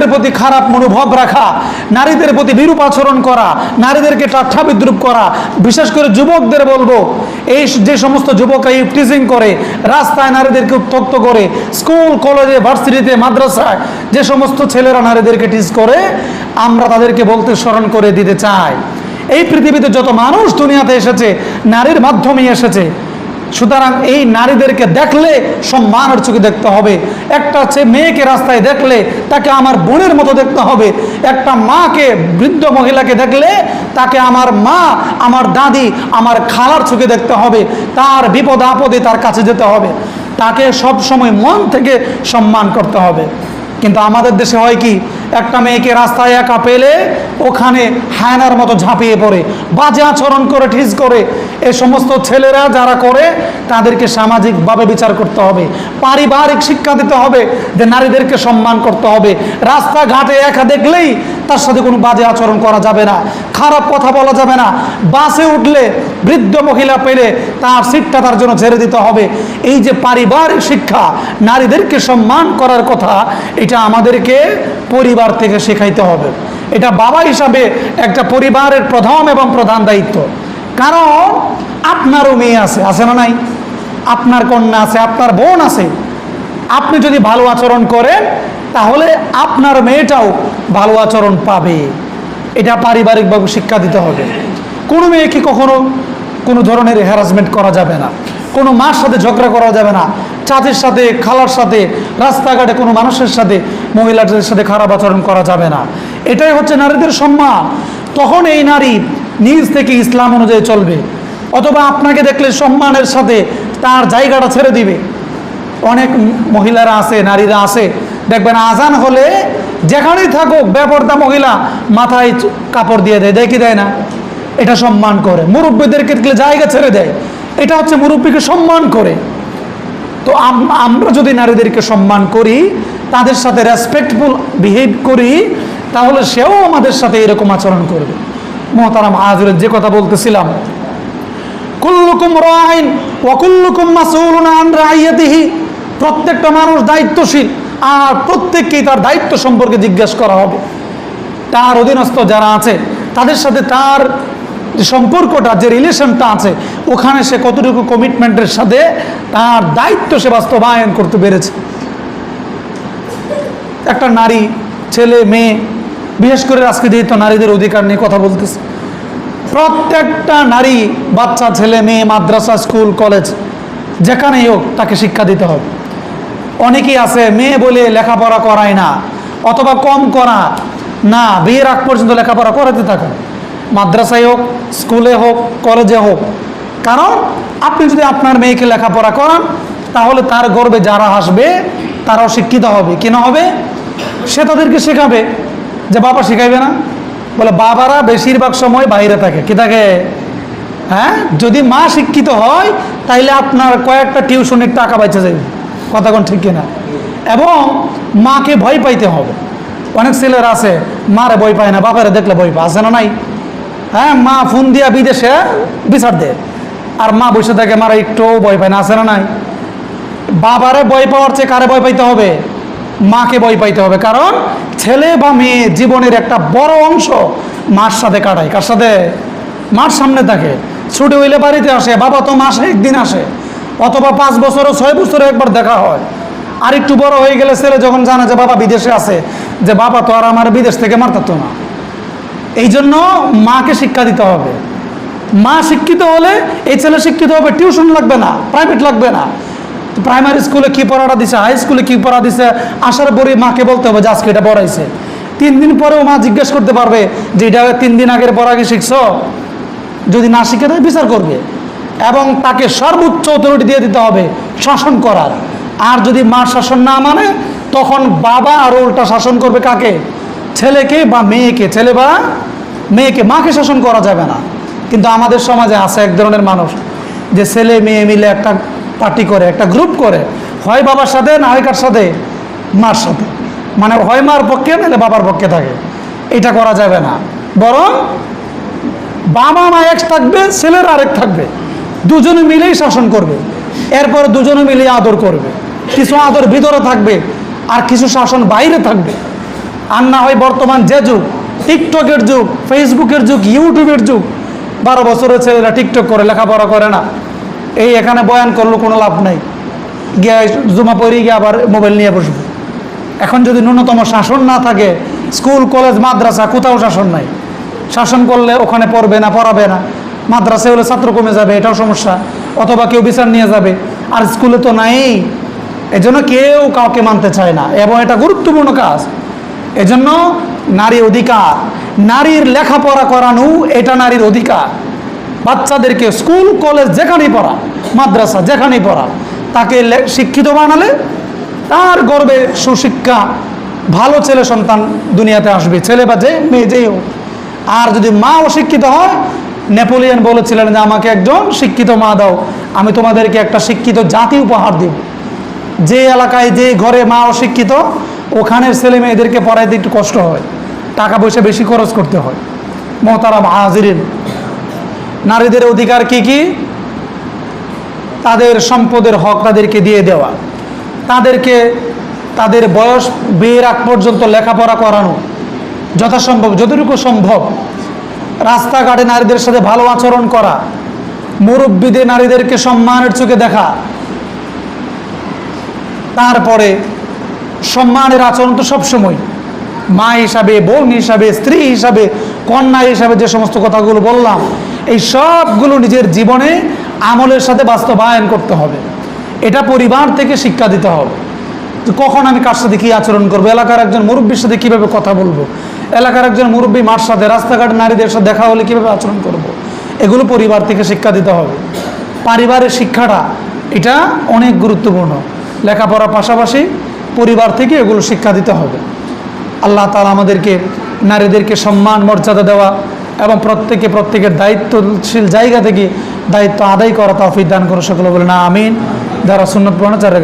নারীদের প্রতি খারাপ মনোভাব রাখা, নারীদের প্রতি বিরূপ আচরণ করা, নারীদেরকে ঠাট্টা বিদ্রুপ করা, বিশেষ করে যুবকদের বলবো, এই যে সমস্ত যুবকরা টিচিং করে, রাস্তায় নারীদেরকে উত্ত্যক্ত করে, স্কুল কলেজে ভার্সিটিতে মাদ্রাসায় যে সমস্ত ছেলেরা নারীদেরকে টিচ করে, আমরা তাদেরকে বলতে স্মরণ করে দিতে চাই, এই পৃথিবীতে যত মানুষ দুনিয়াতে এসেছে নারীর মাধ্যমেই এসেছে। সুতরাং এই নারীদেরকে দেখলে সম্মানের চোখে দেখতে হবে। একটা মেয়েকে রাস্তায় দেখলে তাকে আমার বোনের মতো দেখতে হবে। একটা মাকে, বৃদ্ধ মহিলাকে দেখলে তাকে আমার মা, আমার দাদি, আমার খালার চোখে দেখতে হবে। তার বিপদ আপদে তার কাছে যেতে হবে, তাকে সব সময় মন থেকে সম্মান করতে হবে। কিন্তু আমাদের দেশে হয় কি, একটা মেয়েকে রাস্তায় একা পেলে ওখানে হায়নার মতো ঝাঁপিয়ে পড়ে, বাজে আচরণ করে, ঠিস করে। এই সমস্ত ছেলেরা যারা করে তাদেরকে সামাজিকভাবে বিচার করতে হবে, পারিবারিক শিক্ষা দিতে হবে যে নারীদেরকে সম্মান করতে হবে। রাস্তাঘাটে একা দেখলেই তার সাথে কোনো বাজে আচরণ করা যাবে না, খারাপ কথা বলা যাবে না। বাসে উঠলে বৃদ্ধ মহিলা পেলে তার সিটটা তার জন্য ছেড়ে দিতে হবে। এই যে পারিবারিক শিক্ষা, নারীদেরকে সম্মান করার কথা, এটা আমাদেরকে পরিবার থেকে শেখাইতে হবে। এটা বাবা হিসাবে একটা পরিবারের প্রথম এবং প্রধান দায়িত্ব। কারণ আপনারও মেয়ে আছে, আছে না নাই? আপনার কন্যা আছে, আপনার বোন আছে। আপনি যদি ভালো আচরণ করেন তাহলে আপনার মেয়েটাও ভালো আচরণ পাবে। এটা পারিবারিকভাবে শিক্ষা দিতে হবে। কোনো মেয়েকে কখনো কোনো ধরনের হ্যারাসমেন্ট করা যাবে না, কোনো মার সাথে ঝগড়া করা যাবে না, চাচির সাথে, খালার সাথে, রাস্তাঘাটে কোনো মানুষের সাথে, মহিলাদের সাথে খারাপ আচরণ করা যাবে না। এটাই হচ্ছে নারীদের সম্মান। তখন এই নারী নিজ থেকে ইসলাম অনুযায়ী চলবে, অথবা আপনাকে দেখলে সম্মানের সাথে তার জায়গাটা ছেড়ে দিবে। অনেক মহিলারা আছে, নারীরা আছে, দেখবেন আজান হলে যেখানেই থাকুক বেপরদা মহিলা মাথায় কাপড় দিয়ে দেয়, কি দেয় না? এটা সম্মান করে। মুরব্বীদেরকে দেখলে জায়গা ছেড়ে দেয়, এটা হচ্ছে মুরব্বীকে সম্মান করে। তো আমরা যদি নারীদেরকে সম্মান করি, তাদের সাথে রেসপেক্টফুল বিহেভ করি, তাহলে সেও আমাদের সাথে এরকম আচরণ করবে। মুহতারাম হাজির, যে কথা বলতেছিলাম, কুল্লুকুম রাইন ওয়া কুল্লুকুম মাসউলুন আন রাইয়াতিহি, প্রত্যেকটা মানুষ দায়িত্বশীল, আর প্রত্যেককেই তার দায়িত্ব সম্পর্কে জিজ্ঞাসা করা হবে। তার অধীনস্থ যারা আছে তাদের সাথে তার যে সম্পর্কটা, যে রিলেশনটা আছে, ওখানে সে কতটুকু কমিটমেন্টের সাথে তার দায়িত্ব সে বাস্তবায়ন করতে পেরেছে। একটা নারী, ছেলে, মেয়ে, বিশেষ করে আজকে যেহেতু নারীদের অধিকার নিয়ে কথা বলতেছে, প্রত্যেকটা নারী, বাচ্চা, ছেলে, মেয়ে, মাদ্রাসা, স্কুল, কলেজ, যেখানেই হোক তাকে শিক্ষা দিতে হবে। অনেকেই আছে মেয়ে বলে লেখাপড়া করায় না, অথবা কম করা না, বিয়ের আগ পর্যন্ত লেখাপড়া করাতে থাকে, মাদ্রাসায় হোক, স্কুলে হোক, কলেজে হোক। কারণ আপনি যদি আপনার মেয়েকে লেখাপড়া করান, তাহলে তার গর্বে যারা আসবে তারাও শিক্ষিত হবে। কেন হবে? সে তাদেরকে শেখাবে। যে বাবা শেখাইবে না? বলে বাবারা বেশিরভাগ সময় বাইরে থাকে। কি থাকে? হ্যাঁ, যদি মা শিক্ষিত হয় তাইলে আপনার কয়েকটা টিউশনের টাকা বেঁচে যাবে। কথা কোন ঠিক কিনা? এবং মাকে ভয় পাইতে হবে। অনেক ছেলেরা আছে মারে ভয় পায় না, বাবারে দেখলে ভয় পায়, আছে না নাই? হ্যাঁ, মা ফোন দিয়া বিদেশে বিচার দেয়, আর মা বসে থাকে, মারা একটু ভয় পায় না, আছে না নাই? বাবারে ভয় পাওয়ার চেয়ে কারে ভয় পাইতে হবে? মাকে ভয় পাইতে হবে। কারণ ছেলে বা মেয়ে জীবনের একটা বড় অংশ মার সাথে কাটায়। কার সাথে? মার সামনে থাকে। ছুটি হইলে বাড়িতে আসে, বাবা তো মাসে একদিন আসে, অথবা 5 বছরও 6 বছরে একবার দেখা হয়। আর একটু বড় হয়ে গেলে ছেলে যখন জানে যে বাবা বিদেশে আছে, যে বাবা তো আর আমার বিদেশ থেকে মারতো না। এই জন্য মাকে শিক্ষা দিতে হবে। মা শিক্ষিত হলে এই ছেলে শিক্ষিত হবে, টিউশন লাগবে না, প্রাইভেট লাগবে না। প্রাইমারি স্কুলে কি পড়াটা দিছে, হাই স্কুলে কি পড়া দিছে, আসার পরে মাকে বলতে হবে যে আজকে এটা পড়াইছে। 3 দিন পরেও মা জিজ্ঞেস করতে পারবে যে এটা 3 দিন আগের পড়া কি শিখছ? যদি না শিখে তাহলে বিচার করবে, এবং তাকে সর্বোচ্চ অথরিটি দিয়ে দিতে হবে শাসন করার। আর যদি মা শাসন না মানে, তখন বাবা আরো উল্টা শাসন করবে। কাকে? ছেলেকে বা মেয়েকে। ছেলে বা মেয়েকে। মাকে শাসন করা যাবে না। কিন্তু আমাদের সমাজে আছে এক ধরনের মানুষ, যে ছেলে মেয়ে মিলে একটা পার্টি করে, একটা গ্রুপ করে, হয় বাবার সাথে না হয় কার সাথে? মার সাথে। মানে হয় মার পক্ষে নাহলে বাবার পক্ষে থাকে। এটা করা যাবে না। বরং বাবা মা এক থাকবে, ছেলের আরেক থাকবে, দুজনে মিলেই শাসন করবে। এরপর দুজনে মিলে আদর করবে। কিছু আদর ভিতরে থাকবে আর কিছু শাসন বাইরে থাকবে। আর না হয় বর্তমান যে যুগ, টিকটকের যুগ, ফেসবুকের যুগ, ইউটিউবের যুগ, 12 বছরের ছেলেরা টিকটক করে, লেখাপড়া করে না। এই এখানে বয়ান করলো কোনো লাভ নাই, গিয়ে জুমা পড়ে গিয়ে আবার মোবাইল নিয়ে বসবে। এখন যদি ন্যূনতম শাসন না থাকে, স্কুল কলেজ মাদ্রাসা কোথাও শাসন নাই। শাসন করলে ওখানে পড়বে না, পড়াবে না। মাদ্রাসায় হলে ছাত্র কমে যাবে, এটাও সমস্যা, অথবা কেউ বিচার নিয়ে যাবে। আর স্কুলে তো নাই, এজন্য কেউ কাউকে মানতে চায় না, এবং এটা গুরুত্বপূর্ণ কাজ। এজন্য নারী অধিকার, নারীর লেখাপড়া করানো, এটা নারীর অধিকার। বাচ্চাদেরকে স্কুল কলেজ যেখানেই পড়া, মাদ্রাসা যেখানেই পড়া, তাকে শিক্ষিত বানালে তার গর্বে সুশিক্ষা, ভালো ছেলে সন্তান দুনিয়াতে আসবে, ছেলে বা যে মেয়ে যেই হোক। আর যদি মা অশিক্ষিত হয়, নেপোলিয়ন বলেছিলেন যে আমাকে একজন শিক্ষিত মা দাও, আমি তোমাদেরকে একটা শিক্ষিত জাতি উপহার দেব। যে এলাকায় যে ঘরে মা অশিক্ষিত, ওখানের ছেলে মেয়েদেরকে পড়াইতে একটু কষ্ট হয়, টাকা পয়সা বেশি খরচ করতে হয়। মোহতারাম হাজিরিন, নারীদের অধিকার কি কি? তাদের সম্পদের হক তাদেরকে দিয়ে দেওয়া, তাদেরকে তাদের বয়স বিয়ের আগ পর্যন্ত লেখাপড়া করানো, যথাসম্ভব যতটুকু সম্ভব। রাস্তাঘাটে নারীদের সাথে ভালো আচরণ করা, মুরব্বীদের নারীদেরকে সম্মানের চোখে দেখা। তারপরে সম্মানের আচরণ তো সবসময়, মা হিসাবে, বোন হিসাবে, স্ত্রী হিসাবে, কন্যা হিসাবে যে সমস্ত কথাগুলো বললাম, এই সবগুলো নিজের জীবনে আমলের সাথে বাস্তবায়ন করতে হবে। এটা পরিবার থেকে শিক্ষা দিতে হবে যে কখন আমি কার সাথে কী আচরণ করবো, এলাকার একজন মুরব্বীর সাথে কীভাবে কথা বলবো, এলাকার একজন মুরব্বী মার সাথে, রাস্তাঘাট নারীদের সাথে দেখা হলে কীভাবে আচরণ করব। এগুলো পরিবার থেকে শিক্ষা দিতে হবে। পারিবারিক শিক্ষাটা এটা অনেক গুরুত্বপূর্ণ। লেখাপড়ার পাশাপাশি পরিবার থেকে এগুলো শিক্ষা দিতে হবে। আল্লাহ তাআলা আমাদেরকে নারীদেরকে সম্মান মর্যাদা দেওয়া এবং প্রত্যেকের দায়িত্বশীল জায়গা থেকে দায়িত্ব আদায় করা তৌফিক দান করো, সকলে বলেন আমিন। যারা সুন্নাত পড়ানো, যারা